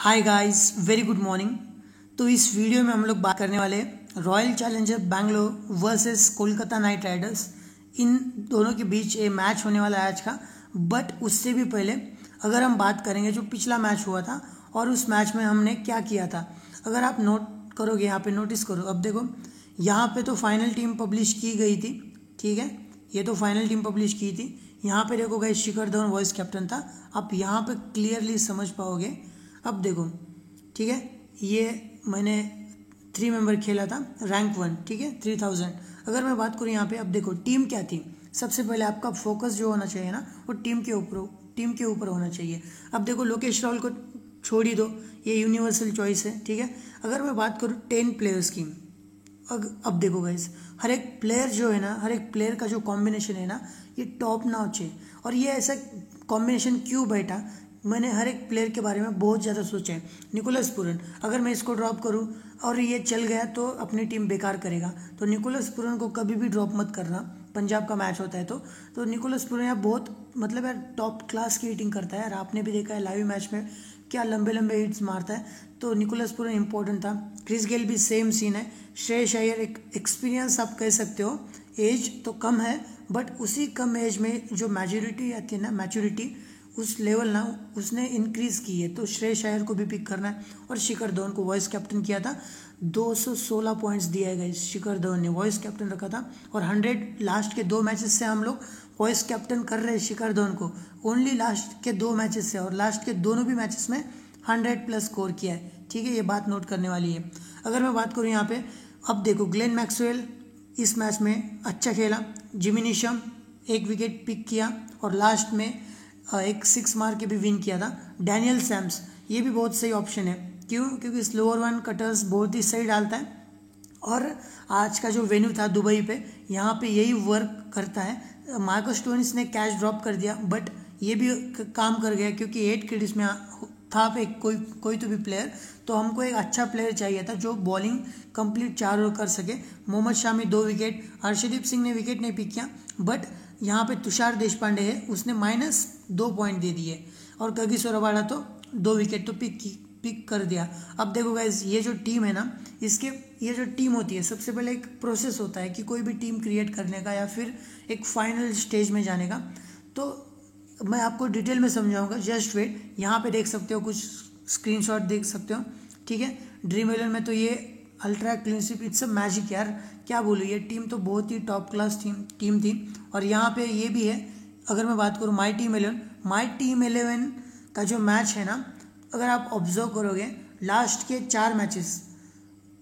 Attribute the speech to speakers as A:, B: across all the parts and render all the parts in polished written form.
A: हाय guys, very good morning. तो इस video में हम लोग बात करने वाले Royal Challenger Bangalore versus Kolkata Knight Riders. इन दोनों के बीच ये मैच होने वाला है आज का। बट उससे भी पहले अगर हम बात करेंगे जो पिछला मैच हुआ था और उस मैच में हमने क्या किया था, अगर आप नोट करोगे, यहाँ पे नोटिस करो। अब देखो, यहाँ पे तो फाइनल टीम पब्लिश की गई थी, ठीक है, ये तो फाइनल टीम पब्लिश की थी। यहाँ पे देखो guys, Shikhar Dhawan vice captain था। आप यहाँ पे क्लियरली समझ पाओगे। अब देखो, ठीक है, ये मैंने 3 मेंबर खेला था, रैंक 1, ठीक है, 3000। अगर मैं बात करूँ यहाँ पे, अब देखो टीम क्या थी। सबसे पहले आपका फोकस जो होना चाहिए ना, वो टीम के ऊपर होना चाहिए। अब देखो, लोकेश राहुल को छोड़ ही दो, ये यूनिवर्सल चॉइस है, ठीक है। अगर मैं बात करूँ 10 प्लेयर्स की, अब देखो गाइस, हर एक प्लेयर जो है ना, हर एक प्लेयर का जो कॉम्बिनेशन है ना, ये टॉप नॉच है। और ये ऐसा कॉम्बिनेशन क्यों बैठा, मैंने हर एक प्लेयर के बारे में बहुत ज़्यादा सोचा है। निकोलस पूरन, अगर मैं इसको ड्रॉप करूं और ये चल गया तो अपनी टीम बेकार करेगा। तो निकोलस पूरन को कभी भी ड्रॉप मत करना, पंजाब का मैच होता है तो निकोलस पूरन यार बहुत मतलब यार टॉप क्लास की हिटिंग करता है यार। आपने भी देखा है लाइव मैच में क्या लंबे लंबे हिट्स मारता है। तो निकोलस पूरन इंपॉर्टेंट था। क्रिस गेल भी सेम सीन है। श्रेयस अय्यर एक एक्सपीरियंस आप कह सकते हो, एज तो कम है बट उसी कम एज में जो मैच्योरिटी आती है ना, मैच्योरिटी उस लेवल ना उसने इंक्रीज की है। तो श्रेयस अय्यर को भी पिक करना है। और शिखर धवन को वाइस कैप्टन किया था, 216 पॉइंट्स दिया गया। शिखर धवन ने वाइस कैप्टन रखा था और 100 लास्ट के 2 मैचेस से हम लोग वाइस कैप्टन कर रहे हैं शिखर धवन को, ओनली लास्ट के 2 मैचेस से। और लास्ट के दोनों भी मैचेस में 100+ स्कोर किया है, ठीक है, ये बात नोट करने वाली है। अगर मैं बात करूँ यहाँ पे, अब देखो ग्लेन मैक्सवेल इस मैच में अच्छा खेला। जिमी नीशम 1 विकेट पिक किया और लास्ट में एक 6 मार के भी विन किया था। डैनियल सैम्स, ये भी बहुत सही ऑप्शन है। क्यों? क्योंकि स्लोअर वन कटर्स बहुत ही सही डालता है। और आज का जो वेन्यू था दुबई पे, यहाँ पे यही वर्क करता है। मार्कस स्टोइनिस ने कैच ड्रॉप कर दिया बट ये भी काम कर गया क्योंकि 8 क्रेडिट्स में था पे कोई तो भी प्लेयर। तो हमको एक अच्छा प्लेयर चाहिए था जो बॉलिंग कंप्लीट 4 ओवर कर सके। मोहम्मद शामी 2 विकेट, हर्षदीप सिंह ने विकेट नहीं पिक किया बट यहाँ पे तुषार देशपांडे है, उसने -2 पॉइंट दे दिए। और कगिसो रबाडा तो 2 विकेट तो पिक कर दिया। अब देखो गाइज, ये जो टीम है ना, ये जो टीम होती है, सबसे पहले एक प्रोसेस होता है कि कोई भी टीम क्रिएट करने का या फिर एक फाइनल स्टेज में जाने का। तो मैं आपको डिटेल में समझाऊंगा, जस्ट वेट। यहाँ पे देख सकते हो, कुछ स्क्रीनशॉट देख सकते हो, ठीक है। ड्रीम 11 में तो ये अल्ट्रा क्लीनशिप, इट्स अ मैजिक यार, क्या बोलूँ, ये टीम तो बहुत ही टॉप क्लास टीम थी। और यहाँ पे ये भी है, अगर मैं बात करूँ माई टीम 11 का जो मैच है ना, अगर आप ऑब्जर्व करोगे लास्ट के 4 मैचेस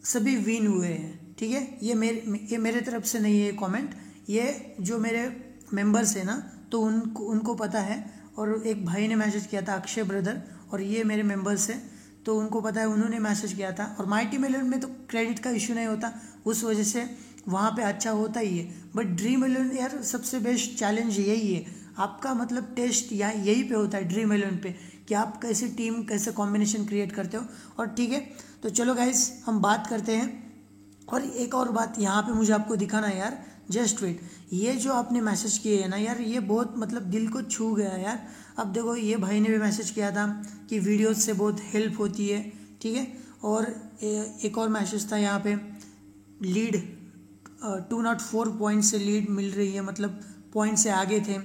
A: सभी विन हुए हैं, ठीक है। ये मेरे तरफ से नहीं है कमेंट, ये जो मेरे मेंबर्स है ना, तो उनको पता है। और एक भाई ने मैसेज किया था, अक्षय ब्रदर, और ये मेरे मेंबर्स है तो उनको पता है, उन्होंने मैसेज किया था। और माई टीम 11 में तो क्रेडिट का इशू नहीं होता, उस वजह से वहाँ पे अच्छा होता ही है। बट ड्रीम 11 यार सबसे बेस्ट चैलेंज यही है, आपका मतलब टेस्ट या यही पे होता है ड्रीम 11 पे, कि आप कैसे टीम कैसे कॉम्बिनेशन क्रिएट करते हो। और ठीक है, तो चलो गाइस हम बात करते हैं। और एक और बात यहाँ पे मुझे आपको दिखाना है यार, जस्ट वेट। ये जो आपने मैसेज किए है ना यार, ये बहुत मतलब दिल को छू गया यार। अब देखो, ये भाई ने भी मैसेज किया था कि वीडियोस से बहुत हेल्प होती है, ठीक है। और एक और मैसेज था यहाँ पे, लीड 204 पॉइंट से लीड मिल रही है, मतलब पॉइंट से आगे थे।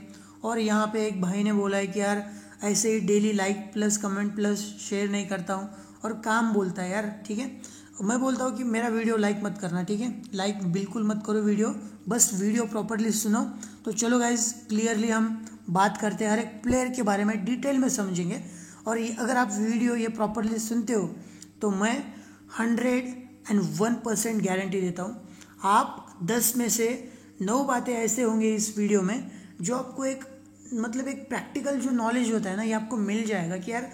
A: और यहाँ पे एक भाई ने बोला है कि यार ऐसे ही daily like plus comment plus share नहीं करता हूँ, और काम बोलता है यार, ठीक है। मैं बोलता हूँ कि मेरा वीडियो लाइक मत करना, ठीक है, लाइक बिल्कुल मत करो वीडियो, बस वीडियो प्रॉपरली सुनो। तो चलो गाइज, क्लियरली हम बात करते हैं, हर एक प्लेयर के बारे में डिटेल में समझेंगे। और अगर आप वीडियो ये प्रॉपरली सुनते हो तो मैं 101% गारंटी देता हूँ, आप 10 में से 9 बातें ऐसे होंगे इस वीडियो में जो आपको एक मतलब एक प्रैक्टिकल जो नॉलेज होता है ना, ये आपको मिल जाएगा कि यार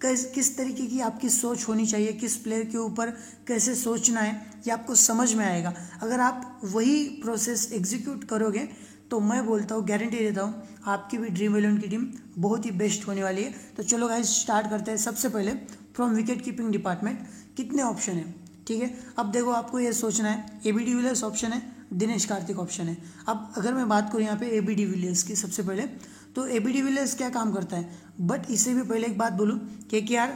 A: किस तरीके की आपकी सोच होनी चाहिए, किस प्लेयर के ऊपर कैसे सोचना है, ये आपको समझ में आएगा। अगर आप वही प्रोसेस एग्जीक्यूट करोगे तो मैं बोलता हूँ, गारंटी देता हूँ, आपकी भी ड्रीम 11 की टीम बहुत ही बेस्ट होने वाली है। तो चलो गाइस स्टार्ट करते हैं। सबसे पहले फ्रॉम विकेट कीपिंग डिपार्टमेंट कितने ऑप्शन है, ठीक है। अब देखो, आपको ये सोचना है, ए बी डिविलियर्स ऑप्शन है, दिनेश कार्तिक ऑप्शन है। अब अगर मैं बात करूँ यहाँ पे ए बी डिविलियर्स की, सबसे पहले तो ए बी डिविलियर्स क्या काम करता है, बट इससे भी पहले एक बात बोलूँ, KKR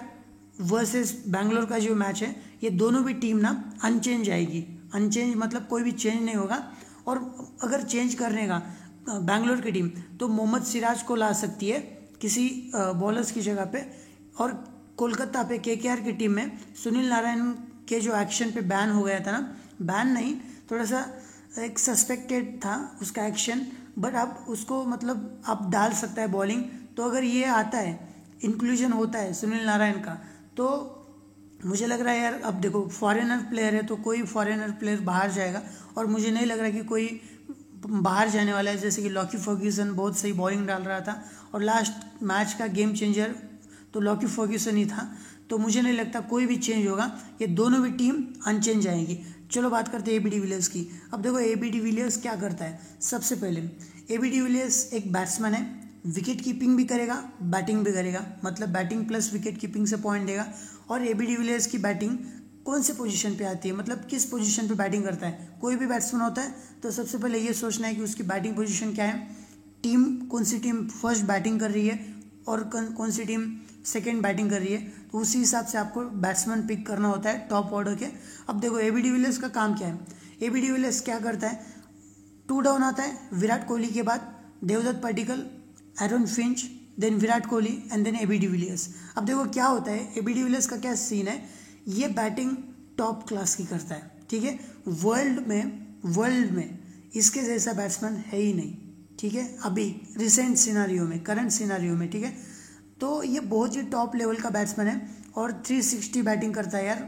A: वर्सेस बैंगलोर का जो मैच है, ये दोनों भी टीम ना अनचेंज आएगी। अनचेंज मतलब कोई भी चेंज नहीं होगा। और अगर चेंज करने का बैंगलोर की टीम तो मोहम्मद सिराज को ला सकती है किसी बॉलर्स की जगह पे। और कोलकाता पे केकेआर की टीम में सुनील नारायण के जो एक्शन पे बैन हो गया था ना, बैन नहीं, थोड़ा सा एक सस्पेक्टेड था उसका एक्शन, बट अब उसको मतलब आप डाल सकता है बॉलिंग। तो अगर ये आता है, इंक्लूजन होता है सुनील नारायण का, तो मुझे लग रहा है यार, अब देखो फॉरेनर प्लेयर है तो कोई फॉरेनर प्लेयर बाहर जाएगा, और मुझे नहीं लग रहा कि कोई बाहर जाने वाला है। जैसे कि लॉकी फर्ग्यूसन बहुत सही बॉलिंग डाल रहा था, और लास्ट मैच का गेम चेंजर तो लॉकी फर्ग्यूसन ही था, तो मुझे नहीं लगता कोई भी चेंज होगा। ये दोनों भी टीम अनचेंज आएंगी। चलो बात करते हैं एबी डिविलियर्स की। अब देखो एबी डिविलियर्स क्या करता है। सबसे पहले एबी डिविलियर्स एक बैट्समैन है, विकेट कीपिंग भी करेगा, बैटिंग भी करेगा, मतलब बैटिंग प्लस विकेट कीपिंग से पॉइंट देगा। और एबी डिविलियर्स की बैटिंग कौन से पोजीशन पे आती है, मतलब किस पोजीशन पे बैटिंग करता है। कोई भी बैट्समैन होता है तो सबसे पहले ये सोचना है कि उसकी बैटिंग पोजीशन क्या है, टीम कौन सी टीम फर्स्ट बैटिंग कर रही है और कौन सी टीम सेकेंड बैटिंग कर रही है, तो उसी हिसाब से आपको बैट्समैन पिक करना होता है टॉप ऑर्डर के। अब देखो एबी डिविलियर्स का काम क्या है। एबी डिविलियर्स क्या करता है, 2 डाउन आता है, विराट कोहली के बाद Devdutt Padikkal, Aaron Finch, then Virat Kohli and then AB de Villiers. अब देखो क्या होता है, एबी डिविलियर्स का क्या सीन है, ये बैटिंग टॉप क्लास की करता है, ठीक है। वर्ल्ड में इसके जैसा बैट्समैन है ही नहीं, ठीक है, अभी रिसेंट सिनारियो में, करंट सिनारियो में, ठीक है। तो ये बहुत ही टॉप लेवल का बैट्समैन है, और 360 बैटिंग करता है यार,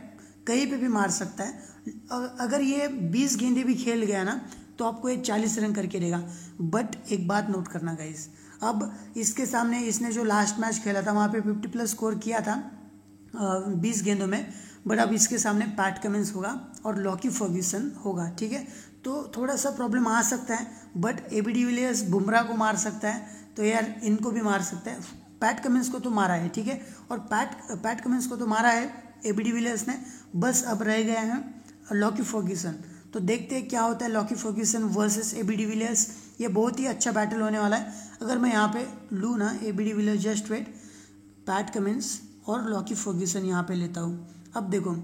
A: कहीं पे भी मार सकता है। अगर ये 20 गेंदे भी खेल गया ना तो आपको ये 40 रन करके देगा। बट एक बात नोट करना गाइस, अब इसके सामने इसने जो लास्ट मैच खेला था वहाँ पे 50+ स्कोर किया था 20 गेंदों में, बट अब इसके सामने पैट कमिंस होगा और लॉकी फर्ग्यूसन होगा, ठीक है। तो थोड़ा सा प्रॉब्लम आ सकता है, बट एबी डिविलियर्स बुमराह को मार सकता है, तो यार इनको भी मार सकता है। पैट कमिंस को तो मारा है, ठीक है, और पैट कमिंस को तो मारा है एबी डिविलियर्स ने, बस अब रह गए हैं लॉकी फर्ग्यूसन। तो देखते हैं क्या होता है Lockie Ferguson versus AB de Villiers. ये बहुत ही अच्छा बैटल होने वाला है। अगर मैं यहाँ पे लूँ ना AB de Villiers, just wait, Pat Cummins और लॉकी फर्ग्यूसन यहाँ पे लेता हूँ। अब देखो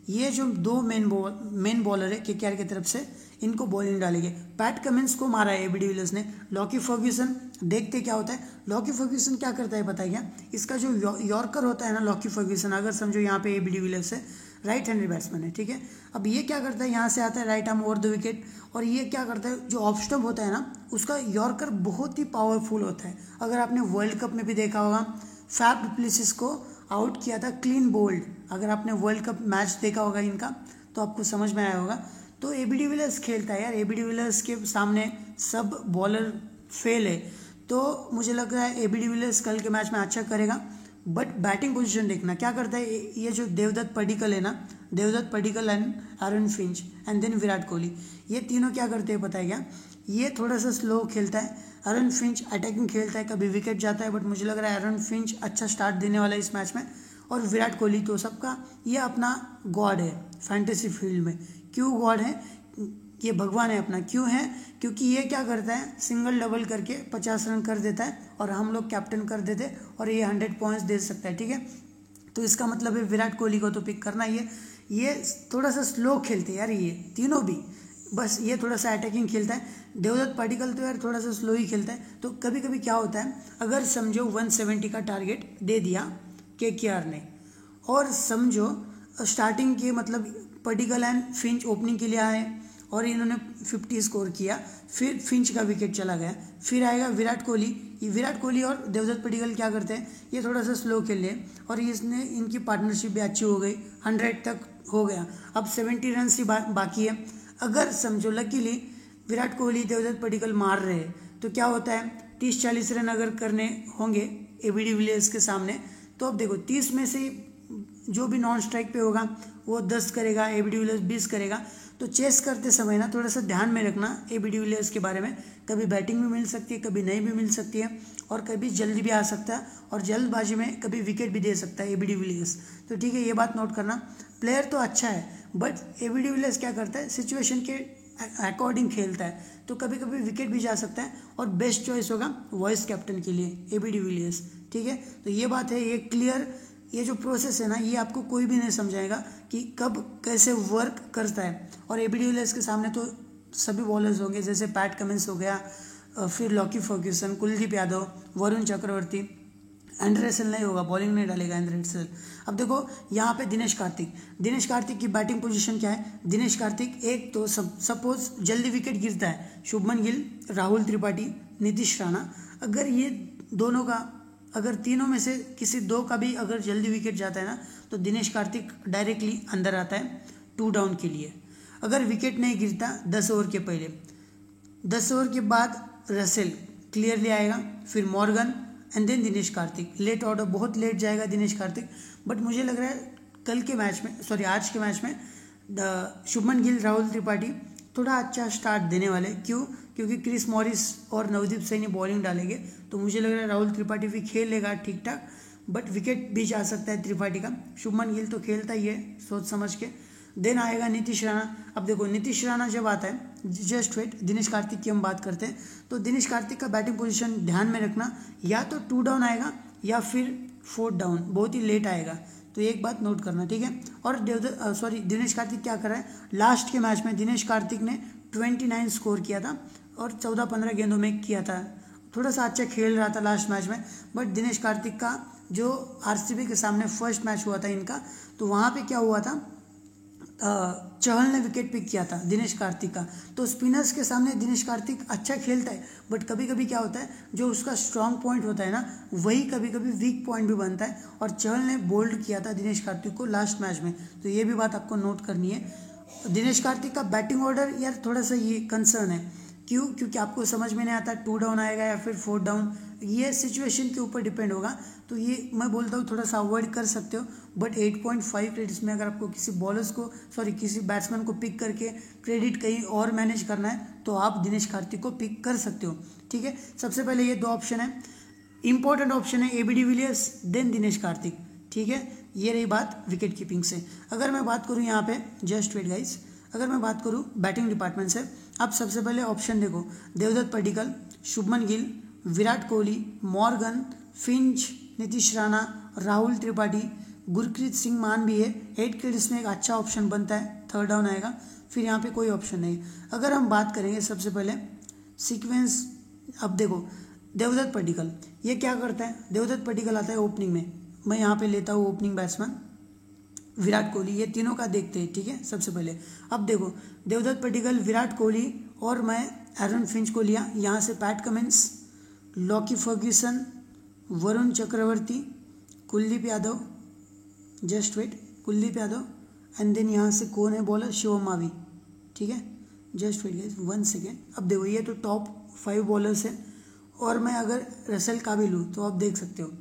A: ये जो 2 मेन बॉलर है केकेआर की तरफ से, इनको बॉलिंग डालेंगे। पैट कमिंस को मारा है एबी डिविलियर्स ने, लॉकी फर्ग्यूसन देखते क्या होता है। लॉकी फर्ग्यूसन क्या करता है पता है क्या, इसका जो यॉर्कर होता है ना लॉकी फर्ग्यूसन, अगर समझो यहाँ पे एबी डिविलियर्स है, राइट हैंडेड बैट्समैन है, ठीक है। अब ये क्या करता है, यहाँ से आता है right arm over the wicket, और ये क्या करता है, जो ऑफ स्टंप होता है ना उसका यॉर्कर बहुत ही पावरफुल होता है। अगर आपने वर्ल्ड कप में भी देखा होगा, फैफ डु प्लेसिस को आउट किया था क्लीन बोल्ड। अगर आपने वर्ल्ड कप मैच देखा होगा इनका तो आपको समझ में आया होगा। तो एबी डिविलियर्स खेलता है यार, एबी डिविलियर्स के सामने सब बॉलर फेल है, तो मुझे लग रहा है एबी डिविलियर्स कल के मैच में अच्छा करेगा। बट बैटिंग पोजीशन देखना क्या करता है, ये जो देवदत्त पडिक्कल है ना, Devdutt Padikkal and Aaron Finch and then Virat Kohli, ये तीनों क्या करते हैं पता है क्या, ये थोड़ा सा स्लो खेलता है। एरन फिंच अटैकिंग खेलता है, कभी विकेट जाता है, बट मुझे लग रहा है एरन फिंच अच्छा स्टार्ट देने वाला है इस मैच में। और विराट कोहली तो सबका ये अपना गॉड है फैंटेसी फील्ड में। क्यों गॉड है, ये भगवान है अपना, क्यों है, क्योंकि ये क्या करता है, सिंगल डबल करके 50 रन कर देता है, और हम लोग कैप्टन कर देते और ये 100 पॉइंट्स दे सकता है, ठीक है। तो इसका मतलब है विराट कोहली को तो पिक करना ही है। ये थोड़ा सा स्लो खेलते हैं यार ये तीनों भी, बस ये थोड़ा सा अटैकिंग खेलता है। देवदत्त पडिक्कल तो यार थोड़ा सा स्लो ही खेलता है। तो कभी कभी क्या होता है, अगर समझो 170 का टारगेट दे दिया केकेआर ने, और समझो स्टार्टिंग के मतलब पडिक्कल एंड फिंच ओपनिंग के लिए आए और इन्होंने 50 स्कोर किया, फिर फिंच का विकेट चला गया, फिर आएगा विराट कोहली। ये विराट कोहली और देवदत्त पडिक्कल क्या करते हैं, ये थोड़ा सा स्लो खेल लिए, और इसने इनकी पार्टनरशिप भी अच्छी हो गई, 100 तक हो गया। अब 70 रन ही बाकी है। अगर समझो लकीली विराट कोहली देवदत्त पडिक्कल मार रहे हैं, तो क्या होता है, 30-40 रन अगर करने होंगे एबी डिविलियर्स के सामने, तो अब देखो 30 में से जो भी नॉन स्ट्राइक पे होगा वो 10 करेगा, एबी डिविलियर्स 20 करेगा। तो चेस करते समय ना थोड़ा सा ध्यान में रखना एबी डिविलियर्स के बारे में, कभी बैटिंग भी मिल सकती है, कभी नहीं भी मिल सकती है, और कभी जल्दी भी आ सकता है, और जल्दबाजी में कभी विकेट भी दे सकता है एबी डिविलियर्स। तो ठीक है, ये बात नोट करना। प्लेयर तो अच्छा है, बट एबी डिविलियर्स क्या करता है, सिचुएशन के अकॉर्डिंग खेलता है, तो कभी कभी विकेट भी जा सकता है, और बेस्ट चॉइस होगा वाइस कैप्टन के लिए एबी डिविलियर्स, ठीक है। तो ये बात है, ये क्लियर ये जो प्रोसेस है ना, ये आपको कोई भी नहीं समझाएगा कि कब कैसे वर्क करता है। और एबी डिविलियर्स के सामने तो सभी बॉलर्स होंगे, जैसे पैट कमिंस हो गया, फिर Lockie Ferguson, Kuldeep Yadav, Varun Chakravarthy. Andre Russell नहीं होगा, बॉलिंग नहीं डालेगा एंड्रे रसेल। अब देखो यहाँ पे दिनेश कार्तिक की बैटिंग पोजीशन क्या है। दिनेश कार्तिक एक तो सपोज जल्दी विकेट गिरता है, शुभमन गिल, राहुल त्रिपाठी, नीतीश राणा, अगर ये दोनों का, अगर तीनों में से किसी दो का भी अगर जल्दी विकेट जाता है ना, तो दिनेश कार्तिक डायरेक्टली अंदर आता है 2 डाउन के लिए। अगर विकेट नहीं गिरता 10 ओवर के पहले, 10 ओवर के बाद रसेल क्लियरली आएगा, फिर Morgan and then Dinesh Karthik. Late order, बहुत लेट जाएगा दिनेश कार्तिक, बट मुझे लग रहा है आज के मैच में शुभमन गिल, राहुल त्रिपाठी थोड़ा अच्छा स्टार्ट देने वाले। क्यों? क्योंकि क्रिस मॉरिस और नवदीप सैनी बॉलिंग डालेंगे, तो मुझे लग रहा है राहुल त्रिपाठी भी खेलेगा ठीक ठाक, बट विकेट भी जा सकता है त्रिपाठी का। शुभमन गिल तो खेलता ही है सोच समझ के। देन आएगा नीतीश राणा। अब देखो नीतीश राणा जब आता है, जस्ट वेट, दिनेश कार्तिक की हम बात करते हैं, तो दिनेश कार्तिक का बैटिंग पोजीशन ध्यान में रखना, या तो 2 डाउन आएगा या फिर 4 डाउन, बहुत ही लेट आएगा, तो एक बात नोट करना, ठीक है। और दिनेश कार्तिक क्या कर रहा है, लास्ट के मैच में दिनेश कार्तिक ने 29 स्कोर किया था और 14-15 गेंदों में किया था। थोड़ा सा अच्छा खेल रहा था लास्ट मैच में, बट दिनेश कार्तिक का जो आरसीबी के सामने फर्स्ट मैच हुआ था इनका, तो वहाँ पे क्या हुआ था, चहल ने विकेट पिक किया था दिनेश कार्तिक का। तो स्पिनर्स के सामने दिनेश कार्तिक अच्छा खेलता है, बट कभी कभी क्या होता है, जो उसका स्ट्रांग पॉइंट होता है ना, वही कभी कभी वीक पॉइंट भी बनता है, और चहल ने बोल्ड किया था दिनेश कार्तिक को लास्ट मैच में, तो ये भी बात आपको नोट करनी है। दिनेश कार्तिक का बैटिंग ऑर्डर यार थोड़ा सा ये कंसर्न है। क्यों? क्योंकि आपको समझ में नहीं आता 2 डाउन आएगा या फिर 4 डाउन, ये सिचुएशन के ऊपर डिपेंड होगा, तो ये मैं बोलता हूँ थोड़ा सा अवॉइड कर सकते हो। बट 8.5 क्रेडिट्स में अगर आपको किसी बैट्समैन को पिक करके क्रेडिट कहीं और मैनेज करना है, तो आप दिनेश कार्तिक को पिक कर सकते हो, ठीक है। सबसे पहले ये 2 ऑप्शन है, इंपॉर्टेंट ऑप्शन है AB de Villiers then Dinesh Karthik, ठीक है। ये रही बात विकेट कीपिंग से। अगर मैं बात करूँ यहाँ पे, जस्ट वेट गाइस, अगर मैं बात करूँ बैटिंग डिपार्टमेंट से, अब सबसे पहले ऑप्शन देखो, देवदत्त पडिक्कल, शुभमन गिल, विराट कोहली, मॉर्गन, फिंच, नीतीश राणा, राहुल त्रिपाठी, गुरप्रीत सिंह मान भी है। 8 क्रेडिट्स में एक अच्छा ऑप्शन बनता है, 3rd डाउन आएगा, फिर यहाँ पे कोई ऑप्शन नहीं। अगर हम बात करेंगे सबसे पहले सीक्वेंस, अब देखो देवदत्त पडिक्कल ये क्या करता है, देवदत्त पडिक्कल आता है ओपनिंग में, मैं यहाँ पे लेता हूँ ओपनिंग बैट्समैन विराट कोहली, ये तीनों का देखते हैं, ठीक है। सबसे पहले अब देखो देवदत्त पडिक्कल, विराट कोहली, और मैं एरन फिंच को लिया, यहाँ से Pat Cummins, Lockie Ferguson, Varun Chakravarthy, Kuldeep Yadav, just wait, Kuldeep Yadav, and then यहाँ से कौन है बॉलर, शिवम मावी, ठीक है। Just wait guys 1 second. अब देखो ये तो टॉप 5 बॉलर्स हैं, और मैं अगर रसेल का भी लूँ तो आप देख सकते हो।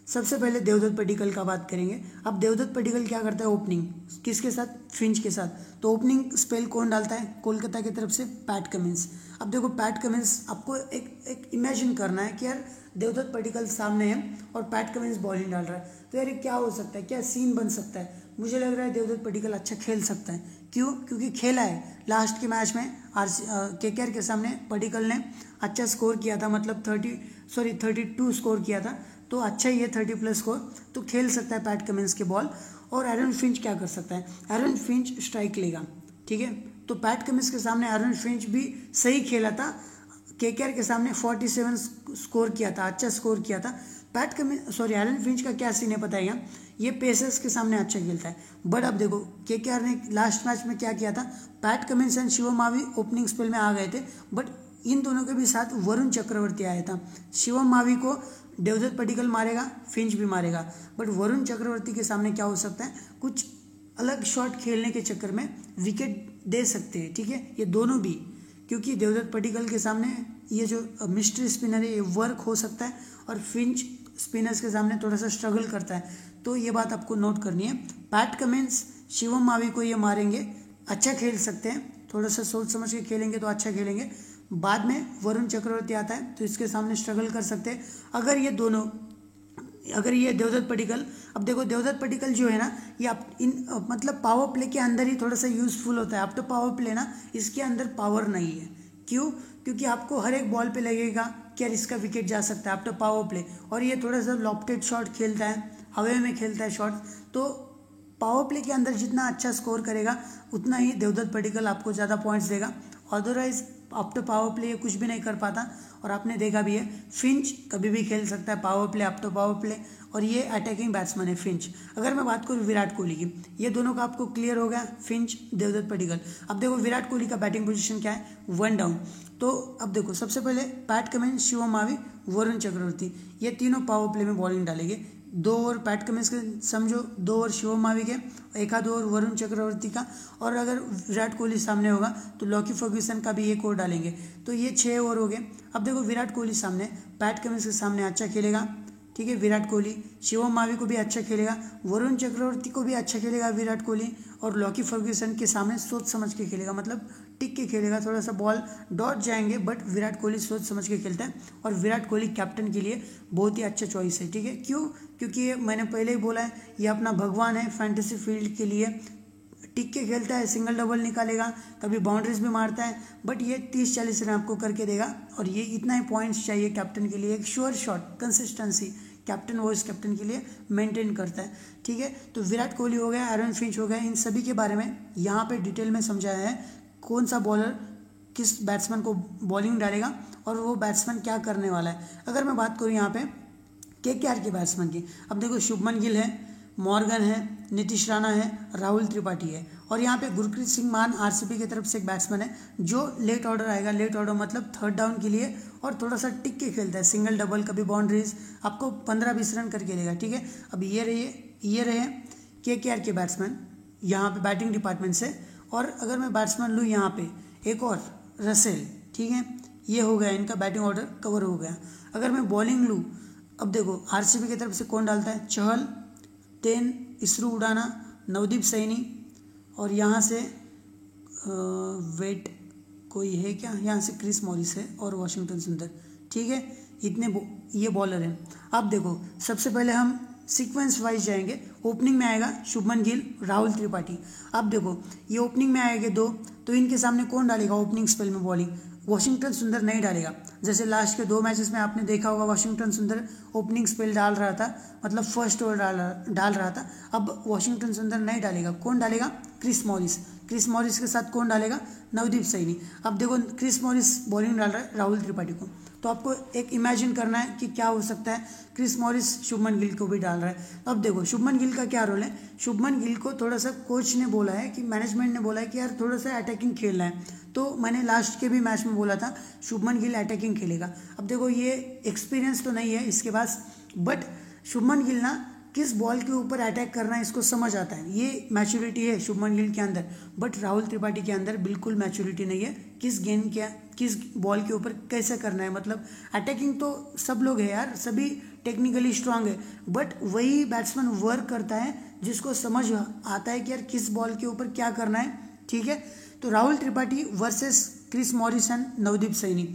A: सबसे पहले देवदत्त पडिक्कल का बात करेंगे। अब देवदत्त पडिक्कल क्या करता है ओपनिंग, किसके साथ, फिंच के साथ, तो ओपनिंग स्पेल कौन डालता है कोलकाता की तरफ से, पैट कमिंस। अब देखो पैट कमिंस, आपको एक इमेजिन करना है कि यार देवदत्त पडिक्कल सामने है और पैट कमिंस बॉलिंग डाल रहा है, तो यार क्या हो सकता है, क्या सीन बन सकता है। मुझे लग रहा है देवदत्त पडिक्कल अच्छा खेल सकता है। क्यों? क्योंकि खेला है लास्ट के मैच में केकेआर के सामने, पडिक्कल ने अच्छा स्कोर किया था, मतलब 32 स्कोर किया था, तो अच्छा ही है 30+ स्कोर, तो खेल सकता है पैट कमिंस के बॉल। और एरन फिंच क्या कर सकता है, एरन फिंच स्ट्राइक लेगा, ठीक है। तो पैट कमिंस के सामने एरन फिंच भी सही खेला था, केकेआर के सामने 47 स्कोर किया था, अच्छा स्कोर किया था। एरन फिंच का क्या सीन है पता है क्या, ये पेसर्स के सामने अच्छा खेलता है। बट अब देखो केकेआर ने लास्ट मैच में क्या किया था, PAT Cummins and Shivam Mavi opening spell में आ गए थे, बट इन दोनों के भी साथ वरुण चक्रवर्ती आया था। शिवम मावी को देवदत्त पडिक्कल मारेगा, फिंच भी मारेगा, बट वरुण चक्रवर्ती के सामने क्या हो सकता है, कुछ अलग शॉट खेलने के चक्कर में विकेट दे सकते हैं, ठीक है, ये दोनों भी। क्योंकि देवदत्त पडिक्कल के सामने ये जो मिस्ट्री स्पिनर है ये वर्क हो सकता है, और फिंच स्पिनर्स के सामने थोड़ा सा स्ट्रगल करता है, तो ये बात आपको नोट करनी है। पैट कमिंस, शिवम मावी को ये मारेंगे, अच्छा खेल सकते हैं, थोड़ा सा सोच समझ के खेलेंगे तो अच्छा खेलेंगे। बाद में वरुण चक्रवर्ती आता है तो इसके सामने स्ट्रगल कर सकते हैं। अगर ये देवदत्त पडिक्कल, अब देखो देवदत्त पडिक्कल जो है ना, ये मतलब पावर प्ले के अंदर ही थोड़ा सा यूजफुल होता है। आफ्टर पावर प्ले ना, इसके अंदर पावर नहीं है। क्यों? क्योंकि आपको हर एक बॉल पे लगेगा कि यार इसका विकेट जा सकता है आफ्टर पावर प्ले, और ये थोड़ा सा लॉफ्टेड शॉट खेलता है, अवे में खेलता है शॉट, तो पावर प्ले के अंदर जितना अच्छा स्कोर करेगा उतना ही देवदत्त पडिक्कल आपको ज़्यादा पॉइंट्स देगा। अदरवाइज आफ्टर पावर प्ले कुछ भी नहीं कर पाता, और आपने देखा भी है फिंच कभी भी खेल सकता है power play after power play, और ये अटैकिंग बैट्समैन है फिंच। अगर मैं बात करूँ विराट कोहली की, ये दोनों का आपको क्लियर हो गया, फिंच देवदत्त पडिक्कल। अब देखो विराट कोहली का बैटिंग पोजीशन क्या है, 1 डाउन। तो अब देखो सबसे पहले पैट कमिंस, शिवम मावी, वरुण चक्रवर्ती, ये तीनों पावर प्ले में बॉलिंग डालेंगे। 2 ओवर पैट कमिंस के समझो, 2 ओवर शिवम मावी के, 1 आध ओवर वरुण चक्रवर्ती का, और अगर विराट कोहली सामने होगा तो लॉकी फर्ग्यूसन का भी 1 ओवर डालेंगे, तो ये 6 ओवर हो गए। अब देखो विराट कोहली सामने पैट कमिंस के सामने अच्छा खेलेगा, ठीक है विराट कोहली, शिवम मावी को भी अच्छा खेलेगा, वरुण चक्रवर्ती को भी अच्छा खेलेगा विराट कोहली, और लॉकी फर्ग्यूसन के सामने सोच समझ के खेलेगा, मतलब टिक के खेलेगा, थोड़ा सा बॉल डॉट जाएंगे, बट विराट कोहली सोच समझ के खेलता है, और विराट कोहली कैप्टन के लिए बहुत ही अच्छा चॉइस है, ठीक है। क्यों? क्योंकि ये मैंने पहले ही बोला है, ये अपना भगवान है फैंटेसी फील्ड के लिए, टिक के खेलता है, सिंगल डबल निकालेगा, कभी बाउंड्रीज भी मारता है, बट ये 30-40 रन आपको करके देगा, और ये इतना ही पॉइंट्स चाहिए कैप्टन के लिए, एक sure shot consistency captain vice captain के लिए मेंटेन करता है, ठीक है। तो विराट कोहली हो गया, एरन फिंच हो गया, इन सभी के बारे में यहाँ पे डिटेल में समझाया है, कौन सा बॉलर किस बैट्समैन को बॉलिंग डालेगा और वो बैट्समैन क्या करने वाला है। अगर मैं बात करूँ यहाँ पे केकेआर के बैट्समैन की, अब देखो शुभमन गिल है, मॉर्गन है, नीतीश राणा है, राहुल त्रिपाठी है, और यहाँ पे गुरप्रीत सिंह मान आरसीबी की तरफ से एक बैट्समैन है जो लेट ऑर्डर आएगा, लेट ऑर्डर मतलब 3rd डाउन के लिए, और थोड़ा सा टिक के खेलता है, सिंगल डबल कभी बाउंड्रीज, आपको 15-20 रन करके देगा, ठीक है। अब ये रहे केकेआर के बैट्समैन यहाँ पे बैटिंग डिपार्टमेंट से। और अगर मैं बैट्समैन लूँ यहाँ पे एक और रसेल, ठीक है, ये हो गया, इनका बैटिंग ऑर्डर कवर हो गया। अगर मैं बॉलिंग लूँ, अब देखो आरसीबी की तरफ से कौन डालता है, चहल, तेन, इसरू उडाना, नवदीप सैनी, और यहाँ से वेट कोई है क्या, यहाँ से क्रिस मॉरिस है, और वाशिंगटन सुंदर, ठीक है, इतने ये बॉलर हैं। अब देखो सबसे पहले हम सीक्वेंस वाइज जाएंगे। ओपनिंग में आएगा शुभमन गिल, राहुल त्रिपाठी। अब देखो ये ओपनिंग में आएंगे 2, तो इनके सामने कौन डालेगा ओपनिंग स्पेल में बॉलिंग, वाशिंगटन सुंदर नहीं डालेगा। जैसे लास्ट के 2 मैचेस में आपने देखा होगा वाशिंगटन सुंदर ओपनिंग स्पेल डाल रहा था, मतलब फर्स्ट ओवर डाल रहा था। अब वाशिंगटन सुंदर नहीं डालेगा, कौन डालेगा, क्रिस मॉरिस। क्रिस मॉरिस के साथ कौन डालेगा, नवदीप सैनी। अब देखो क्रिस मॉरिस बॉलिंग डाल रहा है राहुल त्रिपाठी को, तो आपको एक इमेजिन करना है कि क्या हो सकता है, क्रिस मॉरिस शुभमन गिल को भी डाल रहा है। अब देखो शुभमन गिल का क्या रोल है, शुभमन गिल को थोड़ा सा कोच ने बोला है कि मैनेजमेंट ने बोला है कि यार थोड़ा सा अटैकिंग खेलना है, तो मैंने लास्ट के भी मैच में बोला था शुभमन गिल अटैकिंग खेलेगा। अब देखो ये एक्सपीरियंस तो नहीं है इसके पास, बट शुभमन गिल ना किस बॉल के ऊपर अटैक करना है इसको समझ आता है, ये मैच्योरिटी है शुभमन गिल के अंदर। बट राहुल त्रिपाठी के अंदर बिल्कुल मैच्योरिटी नहीं है, किस गेंद क्या किस बॉल के ऊपर कैसे करना है। मतलब अटैकिंग तो सब लोग है यार, सभी टेक्निकली स्ट्रांग है, बट वही बैट्समैन वर्क करता है जिसको समझ आता है कि यार किस बॉल के ऊपर क्या करना है, ठीक है। तो Rahul Tripathi versus Chris Morris and Navdeep Saini.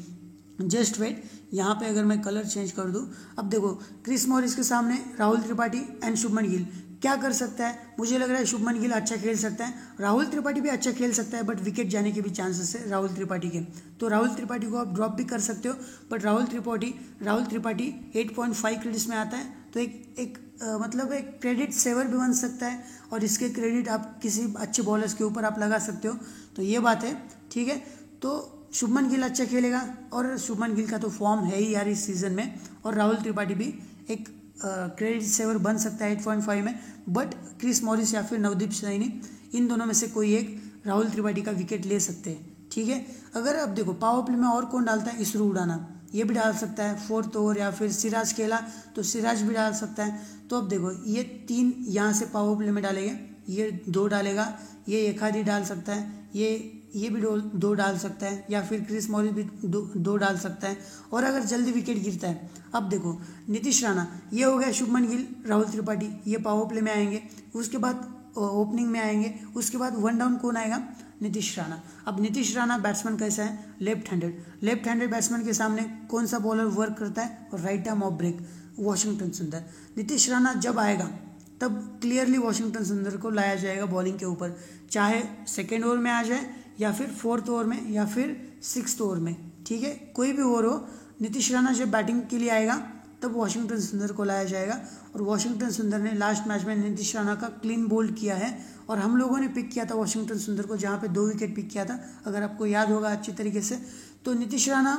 A: Just wait, यहाँ पे अगर मैं कलर चेंज कर दूँ, अब देखो क्रिस मॉरिस के सामने राहुल त्रिपाठी एंड शुभमन गिल क्या कर सकता है, मुझे लग रहा है शुभमन गिल अच्छा खेल सकता है, राहुल त्रिपाठी भी अच्छा खेल सकता है, बट विकेट जाने के भी चांसेस है राहुल त्रिपाठी के, तो राहुल त्रिपाठी को आप ड्रॉप भी कर सकते हो। बट राहुल त्रिपाठी 8.5 क्रेडिट्स में आता है, तो एक मतलब एक क्रेडिट सेवर भी बन सकता है, और इसके क्रेडिट आप किसी अच्छे बॉलर्स के ऊपर आप लगा सकते हो, तो ये बात है, ठीक है। तो शुभमन गिल अच्छा खेलेगा, और शुभमन गिल का तो फॉर्म है ही यार इस सीज़न में, और राहुल त्रिपाठी भी एक क्रेडिट सेवर बन सकता है 8.5 में। बट क्रिस मॉरिस या फिर नवदीप सैनी, इन दोनों में से कोई एक राहुल त्रिपाठी का विकेट ले सकते हैं, ठीक है। अगर अब देखो पावर प्ले में और कौन डालता है, इसरू उडाना, ये भी डाल सकता है 4th ओवर, या फिर सिराज खेला तो सिराज भी डाल सकता है। तो अब देखो ये 3 यहाँ से पावर प्ले में डालेंगे, ये 2 डालेगा, ये एक आधी डाल सकता है, ये भी 2 डाल सकता है, या फिर क्रिस मॉरिस भी 2 डाल सकता है, और अगर जल्दी विकेट गिरता है। अब देखो नीतीश राणा, ये हो गया शुभमन गिल, राहुल त्रिपाठी, ये पावर प्ले में आएंगे, उसके बाद ओपनिंग में आएंगे, उसके बाद 1 डाउन कौन आएगा, नीतीश राणा। अब नीतीश राणा बैट्समैन कैसा है, लेफ्ट हैंडेड बैट्समैन के सामने कौन सा बॉलर वर्क करता है, right arm off break, Washington Sundar. Nitish Rana जब आएगा तब क्लियरली वाशिंगटन सुंदर को लाया जाएगा बॉलिंग के ऊपर, चाहे 2nd ओवर में आ जाए, या फिर 4th ओवर में, या फिर 6th ओवर में, ठीक है, कोई भी ओवर हो। नीतीश राणा जब बैटिंग के लिए आएगा तब वाशिंगटन सुंदर को लाया जाएगा। और वाशिंगटन सुंदर ने लास्ट मैच में नीतीश राणा का क्लीन बोल्ड किया है और हम लोगों ने पिक किया था वाशिंगटन सुंदर को, जहाँ पे 2 विकेट पिक किया था, अगर आपको याद होगा अच्छी तरीके से। तो नीतीश राणा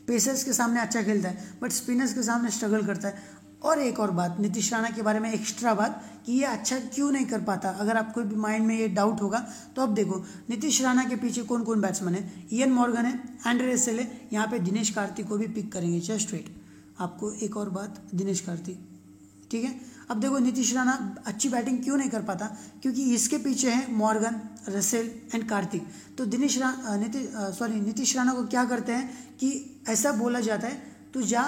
A: पेसर्स के सामने अच्छा खेलता है बट स्पिनर्स के सामने स्ट्रगल करता है। और एक और बात नीतीश राणा के बारे में एक्स्ट्रा बात कि ये अच्छा क्यों नहीं कर पाता, अगर आपको भी माइंड में ये डाउट होगा तो अब देखो नीतीश राणा के पीछे कौन कौन बैट्समैन है। इयन मॉर्गन है, एंड्रे रसेल है, यहाँ पे दिनेश कार्तिक को भी पिक करेंगे। जस्ट वेट, आपको एक और बात, दिनेश कार्तिक, ठीक है। अब देखो नीतीश राणा अच्छी बैटिंग क्यों नहीं कर पाता, क्योंकि इसके पीछे है मॉर्गन, रसेल एंड कार्तिक। तो नीतीश राणा को क्या करते हैं कि ऐसा बोला जाता है तो जा,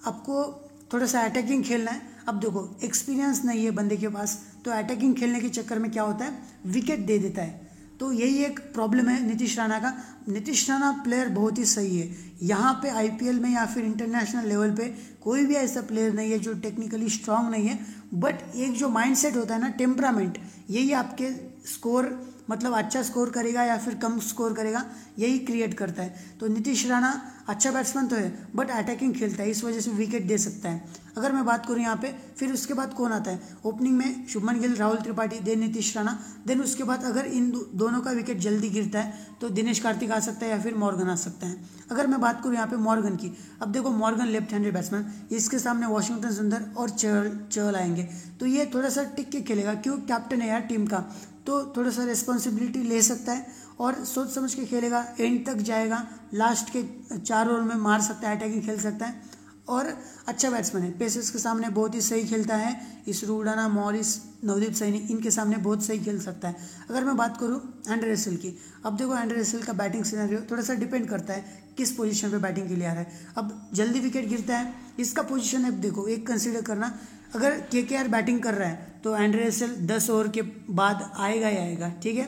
A: आपको थोड़ा सा अटैकिंग खेलना है। अब देखो एक्सपीरियंस नहीं है बंदे के पास, तो अटैकिंग खेलने के चक्कर में क्या होता है, विकेट दे देता है। तो यही एक प्रॉब्लम है नीतीश राणा का। नीतीश राणा प्लेयर बहुत ही सही है, यहाँ पे आईपीएल में या फिर इंटरनेशनल लेवल पे कोई भी ऐसा प्लेयर नहीं है जो टेक्निकली स्ट्रांग नहीं है, बट एक जो माइंडसेट होता है ना, टेम्परामेंट, यही आपके स्कोर मतलब अच्छा स्कोर करेगा या फिर कम स्कोर करेगा, यही क्रिएट करता है। तो नीतीश राणा अच्छा बैट्समैन तो है बट अटैकिंग खेलता है, इस वजह से विकेट दे सकता है। अगर मैं बात करूँ यहाँ पे, फिर उसके बाद कौन आता है ओपनिंग में, शुभमन गिल, राहुल त्रिपाठी, देन नीतीश राणा, देन उसके बाद अगर इन दोनों का विकेट जल्दी गिरता है तो दिनेश कार्तिक आ सकता है या फिर मॉर्गन आ सकता है। अगर मैं बात करूँ यहाँ पे मॉर्गन की, अब देखो मॉर्गन लेफ्ट हैंडेड बैट्समैन, इसके सामने वाशिंगटन सुंदर और चहल आएंगे, तो ये थोड़ा सा टिक के खेलेगा, क्यों, कैप्टन है यार टीम का, तो थोड़ा सा रिस्पॉन्सिबिलिटी ले सकता है और सोच समझ के खेलेगा, एंड तक जाएगा, लास्ट के 4 ओवर में मार सकता है, अटैकिंग खेल सकता है और अच्छा बैट्समैन है। पेसर्स के सामने बहुत ही सही खेलता है, इस रूडाना, मॉरिस, नवदीप सैनी, इनके सामने बहुत सही खेल सकता है। अगर मैं बात करूँ एंड्रे रसेल की, अब देखो एंड्रे रसेल का बैटिंग सिनेरियो थोड़ा सा डिपेंड करता है किस पोजीशन पे बैटिंग के लिए आ रहा है। अब जल्दी विकेट गिरता है, इसका पोजीशन है, देखो एक कंसीडर करना, अगर केकेआर बैटिंग कर रहा है तो एंड्रे रसेल 10 ओवर के बाद आएगा ही आएगा, ठीक है।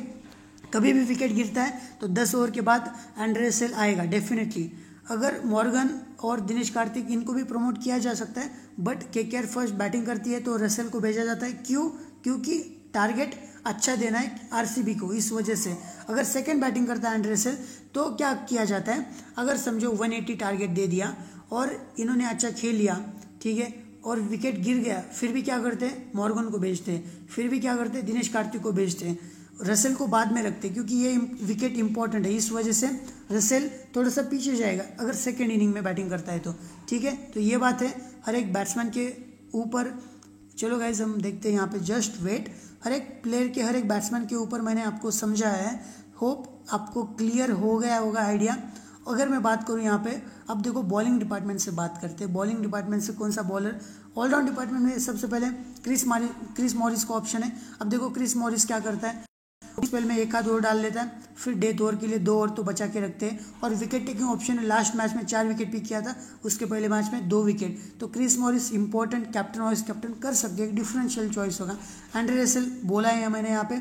A: कभी भी विकेट गिरता है तो 10 ओवर के बाद एंड्रे रसेल आएगा डेफिनेटली। अगर मॉर्गन और दिनेश कार्तिक, इनको भी प्रमोट किया जा सकता है, बट केकेआर फर्स्ट बैटिंग करती है तो रसेल को भेजा जाता है, क्यों, क्योंकि टारगेट अच्छा देना है आरसीबी को, इस वजह से। अगर सेकंड बैटिंग करता है एंड्रे रसेल तो क्या किया जाता है, अगर समझो 180 टारगेट दे दिया और इन्होंने अच्छा खेल लिया, ठीक है, और विकेट गिर गया, फिर भी क्या करते हैं, मॉर्गन को भेजते हैं, फिर भी क्या करते हैं, दिनेश कार्तिक को भेजते हैं, रसेल को बाद में रखते हैं, क्योंकि ये विकेट इंपॉर्टेंट है, इस वजह से रसेल थोड़ा सा पीछे जाएगा अगर सेकेंड इनिंग में बैटिंग करता है तो, ठीक है। तो ये बात है हर एक बैट्समैन के ऊपर। चलो गाइज हम देखते हैं यहाँ पे, जस्ट वेट, हर एक प्लेयर के, हर एक बैट्समैन के ऊपर मैंने आपको समझाया है, होप आपको क्लियर हो गया होगा आइडिया। अगर मैं बात करूं यहाँ पे, अब देखो बॉलिंग डिपार्टमेंट से बात करते हैं। बॉलिंग डिपार्टमेंट से कौन सा बॉलर, ऑलराउंड डिपार्टमेंट में सबसे पहले क्रिस मॉरिस का ऑप्शन है। अब देखो क्रिस मॉरिस क्या करता है, स्पेल में 1 आध ओवर डाल लेता है, फिर डेथ ओवर के लिए 2 ओवर तो बचा के रखते हैं, और विकेट टेकिंग ऑप्शन है। लास्ट मैच में 4 विकेट पिक किया था, उसके पहले मैच में 2 विकेट। तो Chris Morris important captain, vice captain कर सकते हैं, एक डिफरेंशियल चॉइस होगा। एंड्रे रसेल बोला है मैंने यहाँ पे,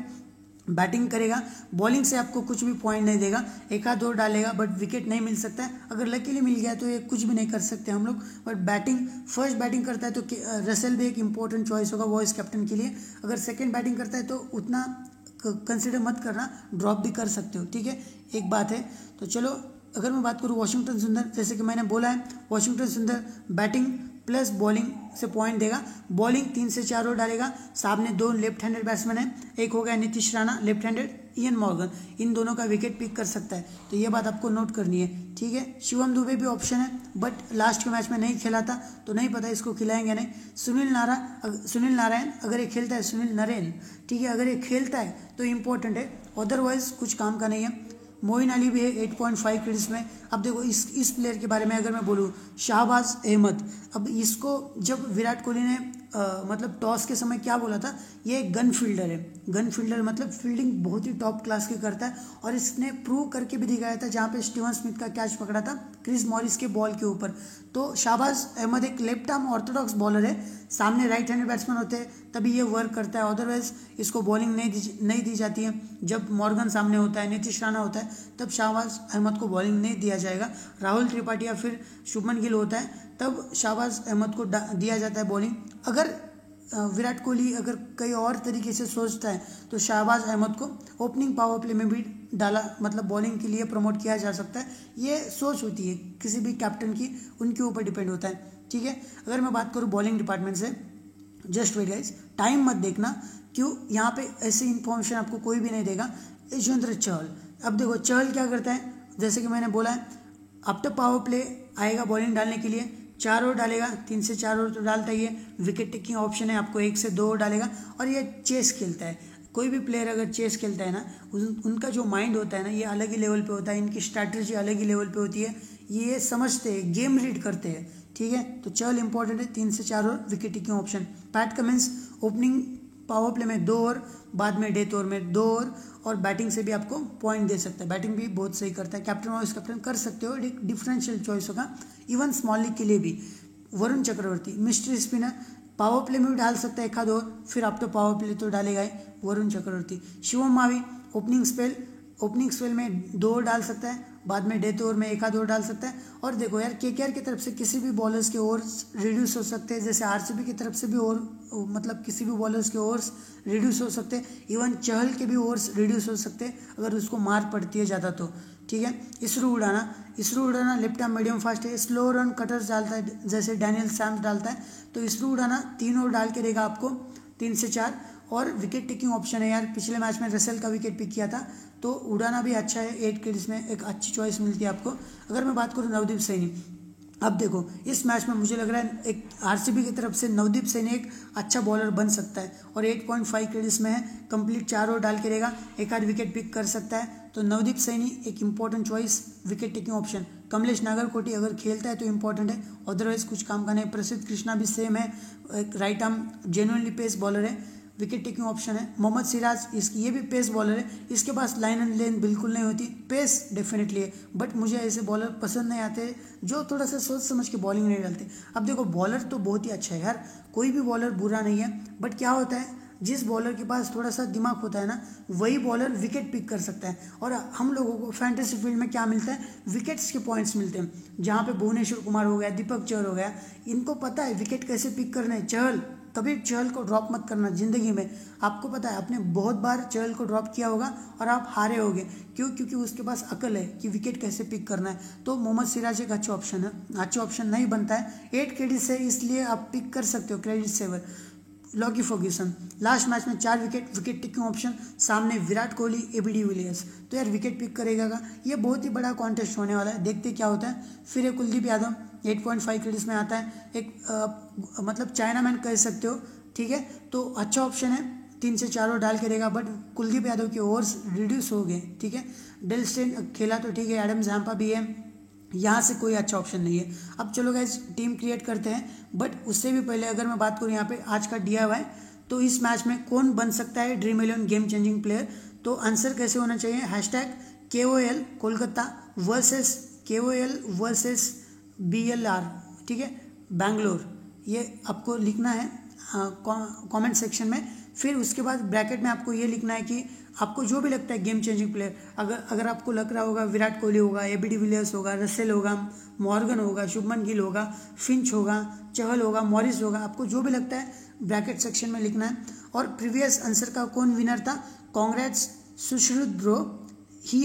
A: बैटिंग करेगा, बॉलिंग से आपको कुछ भी पॉइंट नहीं देगा, 1 आध ओवर डालेगा बट विकेट नहीं मिल सकता है। अगर लकीली मिल गया तो ये कुछ भी नहीं कर सकते हम लोग, बट बैटिंग फर्स्ट बैटिंग करता है तो रसेल भी एक इंपॉर्टेंट चॉइस होगा वाइस कैप्टन के लिए। अगर सेकंड बैटिंग करता है तो उतना कंसिडर मत करना, ड्रॉप भी कर सकते हो, ठीक है, एक बात है। तो चलो अगर मैं बात करूँ वाशिंगटन सुंदर, जैसे कि मैंने बोला है वाशिंगटन सुंदर बैटिंग प्लस बॉलिंग से पॉइंट देगा, बॉलिंग 3 से 4 ओवर डालेगा, सामने 2 लेफ्ट हैंडेड बैट्समैन है, एक हो गया Nitish Rana left handed, Eoin Morgan, इन दोनों का विकेट पिक कर सकता है, तो ये बात आपको नोट करनी है, ठीक है। शिवम दुबे भी ऑप्शन है, बट लास्ट के मैच में नहीं खेला था तो नहीं पता इसको खिलाएंगे नहीं। सुनील नारायण अगर ये खेलता है, सुनील नरेन, ठीक है, अगर ये खेलता है तो इम्पोर्टेंट है, अदरवाइज कुछ काम का नहीं है। मोइन अली भी है 8.5 क्रेडिट्स में। अब देखो इस प्लेयर के बारे में अगर मैं बोलूँ, शाहबाज अहमद, अब इसको जब विराट कोहली ने मतलब टॉस के समय क्या बोला था, ये गन फील्डर है, गन फील्डर मतलब फील्डिंग बहुत ही टॉप क्लास की करता है, और इसने प्रूव करके भी दिखाया था जहाँ पे स्टीवन स्मिथ का कैच पकड़ा था क्रिस मॉरिस के बॉल के ऊपर। तो शाहबाज अहमद एक लेफ्ट आर्म ऑर्थोडॉक्स बॉलर है, सामने राइट हैंडेड बैट्समैन होते हैं तभी ये वर्क करता है, अदरवाइज इसको बॉलिंग नहीं दी जाती है। जब मॉर्गन सामने होता है, नीतीश राणा होता है, तब शाहबाज अहमद को बॉलिंग नहीं दिया जाएगा। राहुल त्रिपाठी या फिर शुभमन गिल होता है तब शाहबाज अहमद को दिया जाता है बॉलिंग। अगर विराट कोहली अगर कई और तरीके से सोचता है तो शाहबाज अहमद को ओपनिंग पावर प्ले में भी डाला, मतलब बॉलिंग के लिए प्रमोट किया जा सकता है। ये सोच होती है किसी भी कैप्टन की, उनके ऊपर डिपेंड होता है। ठीक है। अगर मैं बात करूँ बॉलिंग डिपार्टमेंट से, जस्ट वेट गाइस, टाइम मत देखना, क्यों, यहाँ पे ऐसी इन्फॉर्मेशन आपको कोई भी नहीं देगा। यशवेंद्र चहल, अब देखो चहल क्या करता है, जैसे कि मैंने बोला है, आफ्टर पावर प्ले आएगा बॉलिंग डालने के लिए, 4 ओवर डालेगा, 3 से 4 ओवर तो डालता ही है। विकेट टेकिंग ऑप्शन है, आपको 1 से 2 ओवर डालेगा। और ये चेस खेलता है, कोई भी प्लेयर अगर चेस खेलता है ना, उनका जो माइंड होता है ना, ये अलग ही लेवल पे होता है, इनकी स्ट्रैटेजी अलग ही लेवल पे होती है, ये समझते हैं, गेम रीड करते हैं, ठीक है। तो चहल इंपॉर्टेंट है, 3 से 4 over wicket taking option. PAT Cummins opening power play में 2 ओवर, बाद में डेथ ओवर में 2 ओवर, और बैटिंग से भी आपको पॉइंट दे सकता है, बैटिंग भी बहुत सही करता है। कैप्टन वाइस कैप्टन कर सकते हो, डिफरेंशियल चॉइस होगा इवन स्मॉल लीग के लिए भी। Varun Chakravarthy mystery spinner, power play में भी डाल सकता है 1 आध ओवर, फिर आप तो पावर प्ले तो डालेगा ही वरुण चक्रवर्ती। शिवम मावी ओपनिंग स्पेल में 2 ओवर डाल सकता है, बाद में डेथ ओवर में 1 आध ओवर डाल सकता है। और देखो यार, केकेआर की तरफ से किसी भी बॉलर्स के ओवर्स रिड्यूस हो सकते हैं, जैसे आरसीबी की तरफ से भी ओवर, मतलब किसी भी बॉलर्स के ओवर्स रिड्यूस हो सकते हैं, इवन चहल के भी ओवर्स रिड्यूस हो सकते हैं अगर उसको मार पड़ती है ज़्यादा तो, ठीक है। इसरो उड़ाना लेफ्ट आर्म मीडियम फास्ट है, स्लो रन कटर्स डालता है जैसे डैनियल सैम्स डालता है। तो इसरो उड़ाना 3 ओवर डाल के देगा आपको 3 से 4, और विकेट टेकिंग ऑप्शन है यार, पिछले मैच में रसेल का विकेट पिक किया था, तो उड़ाना भी अच्छा है, 8 के जिसमें एक अच्छी चॉइस मिलती है आपको। अगर मैं बात करूँ नवदीप सैनी, अब देखो इस मैच में मुझे लग रहा है एक आरसीबी की तरफ से नवदीप सैनी एक अच्छा बॉलर बन सकता है, और 8.5 क्रेडिट्स में है, कंप्लीट 4 ओवर डाल के रहेगा, 1 आध विकेट पिक कर सकता है। तो नवदीप सैनी एक important choice, wicket taking option. Kamlesh Nagarkoti अगर खेलता है तो इंपॉर्टेंट है, अदरवाइज कुछ काम का नहीं। प्रसिद्ध कृष्णा भी सेम है, एक right arm genuinely pace bowler है, विकेट टेकिंग ऑप्शन है। मोहम्मद सिराज, ये भी पेस बॉलर है, इसके पास लाइन एंड लेंथ बिल्कुल नहीं होती, पेस डेफिनेटली है, बट मुझे ऐसे बॉलर पसंद नहीं आते जो थोड़ा सा सोच समझ के बॉलिंग नहीं डालते। अब देखो बॉलर तो बहुत ही अच्छा है यार, कोई भी बॉलर बुरा नहीं है, बट क्या होता है, जिस बॉलर के पास थोड़ा सा दिमाग होता है ना, वही बॉलर विकेट पिक कर सकता है। और हम लोगों को फैंटेसी फील्ड में क्या मिलता है, विकेट्स के पॉइंट्स मिलते हैं, जहाँ पे भुवनेश्वर कुमार हो गया, दीपक चहर हो गया, इनको पता है विकेट कैसे पिक करना है। कभी चहल को ड्रॉप मत करना जिंदगी में, आपको पता है आपने बहुत बार चहल को ड्रॉप किया होगा और आप हारे होगे, क्यों, क्योंकि उसके पास अकल है कि विकेट कैसे पिक करना है। तो मोहम्मद सिराज एक अच्छा ऑप्शन है, अच्छा ऑप्शन नहीं बनता है 8 क्रेडिट से, इसलिए आप पिक कर सकते हो credit saver. Lockie Ferguson last match में 4 विकेट, विकेट टेकिंग ऑप्शन, सामने विराट कोहली, एबी डिविलियर्स, तो यार विकेट पिक करेगा का, ये बहुत ही बड़ा कॉन्टेस्ट होने वाला है, देखते क्या होता है। फिर एक कुलदीप यादव 8.5 क्रेडिट्स में आता है, एक मतलब चाइना मैन कह सकते हो, ठीक है। तो अच्छा ऑप्शन है, 3 से 4 ओवर डाल के देगा, बट कुलदीप यादव के ओवर्स रिड्यूस हो गए, ठीक है। डेल स्टेन खेला तो ठीक है, एडम ज़ैम्पा भी है, यहाँ से कोई अच्छा ऑप्शन नहीं है। अब चलो गाइस टीम क्रिएट करते हैं, बट उससे भी पहले अगर मैं बात करूँ यहाँ पे आज का DIY, तो इस मैच में कौन बन सकता है ड्रीम 11 गेम चेंजिंग प्लेयर, तो आंसर कैसे होना चाहिए, #KOL Kolkata versus KOL versus BLR, ठीक है, बैंगलोर, ये आपको लिखना है कमेंट सेक्शन में। फिर उसके बाद ब्रैकेट में आपको ये लिखना है कि आपको जो भी लगता है गेम चेंजिंग प्लेयर, अगर आपको लग रहा होगा विराट कोहली होगा, एबी डिविलियर्स होगा, रसेल होगा, मॉर्गन होगा, शुभमन गिल होगा, फिंच होगा, चहल होगा, मॉरिस होगा, आपको जो भी लगता है ब्रैकेट सेक्शन में लिखना है। और प्रीवियस आंसर का कौन विनर था, congrats Sushrut bro, he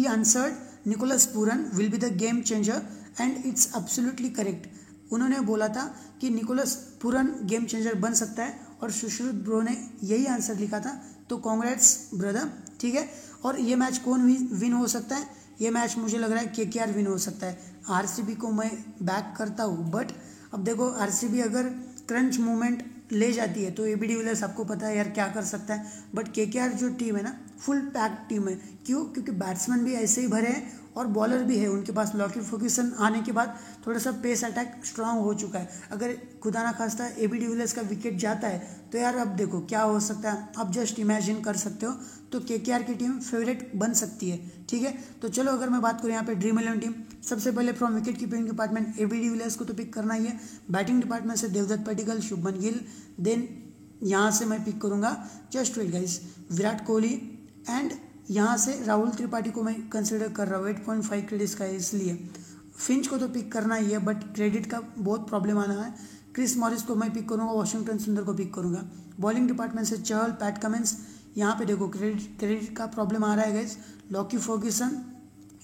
A: answered Nicholas Pooran will be the game changer, and it's absolutely correct. उन्होंने बोला था कि निकोलस पूरन गेम चेंजर बन सकता है, और सुश्रुत ब्रो ने यही आंसर लिखा था, तो कांग्रेट्स ब्रदर, ठीक है। और ये मैच कौन विन हो सकता है, ये मैच मुझे लग रहा है KKR विन हो सकता है। आरसीबी को मैं बैक करता हूँ, बट अब देखो आरसीबी अगर क्रंच मूवमेंट ले जाती है तो एबी डिविलियर्स आपको पता है यार क्या कर सकता है, बट KKR जो टीम है ना, फुल पैक टीम है, क्यों, क्योंकि बैट्समैन भी ऐसे ही भरे हैं और बॉलर भी है उनके पास। लॉकी फर्ग्यूसन आने के बाद थोड़ा सा पेस अटैक स्ट्रांग हो चुका है, अगर खुदा ना खास्ता एबी डिविलियर्स का विकेट जाता है तो यार अब देखो क्या हो सकता है, आप जस्ट इमेजिन कर सकते हो। तो KKR की टीम फेवरेट बन सकती है, ठीक है। तो चलो अगर मैं बात करूँ यहाँ पे ड्रीम 11 टीम, सबसे पहले from wicket keeping department AB de Villiers को तो पिक करना ही है, बैटिंग डिपार्टमेंट से देवदत्त पडिक्कल, शुभमन गिल, देन यहाँ से मैं पिक करूँगा, just wait guys, Virat Kohli, and यहाँ से राहुल त्रिपाठी को मैं कंसिडर कर रहा हूँ, 8.5 क्रेडिट्स का है इसलिए। फिंच को तो पिक करना ही है, बट क्रेडिट का बहुत प्रॉब्लम आना है। क्रिस मॉरिस को मैं पिक करूँगा, वॉशिंगटन सुंदर को पिक करूँगा। बॉलिंग डिपार्टमेंट से चहल, पैट कमिंस, यहाँ पे देखो क्रेडिट का प्रॉब्लम आ रहा है guys. Lockie Ferguson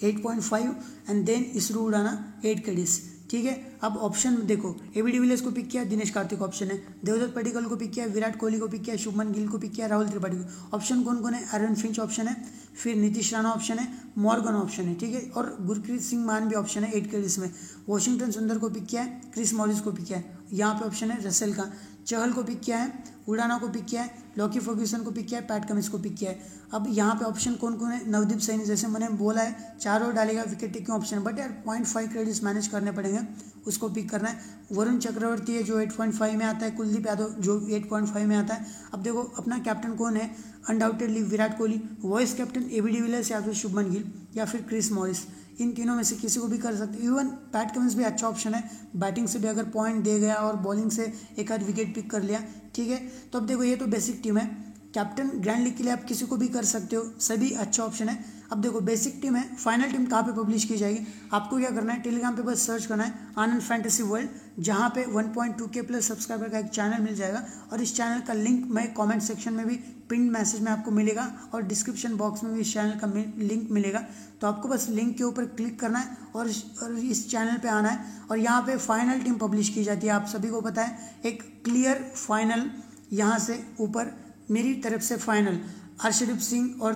A: 8.5, and then इसरो उड़ाना 8 क्रेडिट्स। ठीक है। अब ऑप्शन देखो, एबी डिविलियर्स को पिक किया, दिनेश कार्तिक ऑप्शन है, देवदत्त पडिक्कल को पिक किया, विराट कोहली को पिक किया, शुभमन गिल को पिक किया, राहुल त्रिपाठी को। ऑप्शन कौन कौन है? एरन फिंच ऑप्शन है, फिर नीतीश राणा ऑप्शन है, मॉर्गन ऑप्शन है, ठीक है, और गुरप्रीत सिंह मान भी ऑप्शन है 8 के लिस्ट में। वॉशिंगटन सुंदर को पिक किया है, क्रिस मॉरिस को पिक किया है, यहाँ पे ऑप्शन है रसेल का। चहल को पिक किया है, उडाना को पिक किया है, लॉकी फर्ग्यूसन को पिक किया है, पैट कमिंस को पिक किया है। अब यहाँ पे ऑप्शन कौन कौन है? नवदीप सैनी, जैसे मैंने बोला है 4 ओवर डालेगा, विकेट टेकिंग ऑप्शन, बट यार 0.5 क्रेडिट्स मैनेज करने पड़ेंगे, उसको पिक करना है। वरुण चक्रवर्ती है जो 8.5 में आता है, कुलदीप यादव जो 8.5 में आता है। अब देखो अपना कैप्टन कौन है? Undoubtedly Virat Kohli. Vice captain AB de Villiers या फिर शुभमन गिल या फिर क्रिस मॉरिस, इन तीनों में से किसी को भी कर सकते। इवन पैट कमिंस भी अच्छा ऑप्शन है, बैटिंग से भी अगर पॉइंट दे गया और बॉलिंग से एक आध विकेट पिक कर लिया, ठीक है। तो अब देखो ये तो बेसिक टीम है, कैप्टन ग्रैंड लीग के लिए आप किसी को भी कर सकते हो, सभी अच्छा ऑप्शन है। अब देखो बेसिक टीम है, फाइनल टीम कहाँ पे पब्लिश की जाएगी? आपको क्या करना है, टेलीग्राम पे बस सर्च करना है आनंद फैंटेसी वर्ल्ड, जहाँ पे 1.2K प्लस सब्सक्राइबर का एक चैनल मिल जाएगा, और इस चैनल का लिंक मैं कमेंट सेक्शन में भी पिन मैसेज में आपको मिलेगा, और डिस्क्रिप्शन बॉक्स में भी इस चैनल का लिंक मिलेगा। तो आपको बस लिंक के ऊपर क्लिक करना है और इस चैनल पे आना है, और यहाँ पे फाइनल टीम पब्लिश की जाती है। आप सभी को पता है, एक क्लियर फाइनल यहाँ से ऊपर मेरी तरफ से फाइनल हर्षदीप सिंह और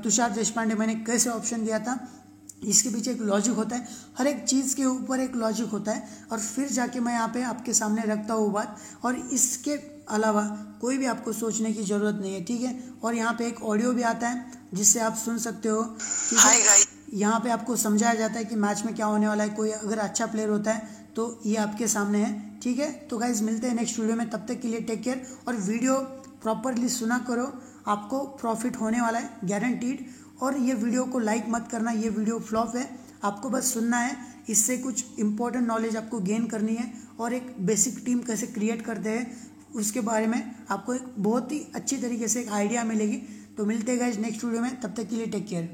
A: तुषार देशपांडे, मैंने कैसे ऑप्शन दिया था, इसके पीछे एक लॉजिक होता है, हर एक चीज़ के ऊपर एक लॉजिक होता है, और फिर जाके मैं यहाँ पे आपके सामने रखता हूँ बात, और इसके अलावा कोई भी आपको सोचने की ज़रूरत नहीं है, ठीक है। और यहाँ पे एक ऑडियो भी आता है जिससे आप सुन सकते हो, ठीक है। यहाँ पे आपको समझाया जाता है कि मैच में क्या होने वाला है, कोई अगर अच्छा प्लेयर होता है तो ये आपके सामने है, ठीक है। तो गाइज मिलते हैं नेक्स्ट वीडियो में, तब तक के लिए टेक केयर, और वीडियो प्रॉपरली सुना करो, आपको प्रॉफिट होने वाला है गारंटीड। और ये वीडियो को लाइक मत करना, ये वीडियो फ्लॉप है, आपको बस सुनना है, इससे कुछ इंपॉर्टेंट नॉलेज आपको गेन करनी है, और एक बेसिक टीम कैसे क्रिएट करते हैं उसके बारे में आपको एक बहुत ही अच्छी तरीके से एक आइडिया मिलेगी। तो मिलते हैं गाइज नेक्स्ट वीडियो में, तब तक के लिए टेक केयर।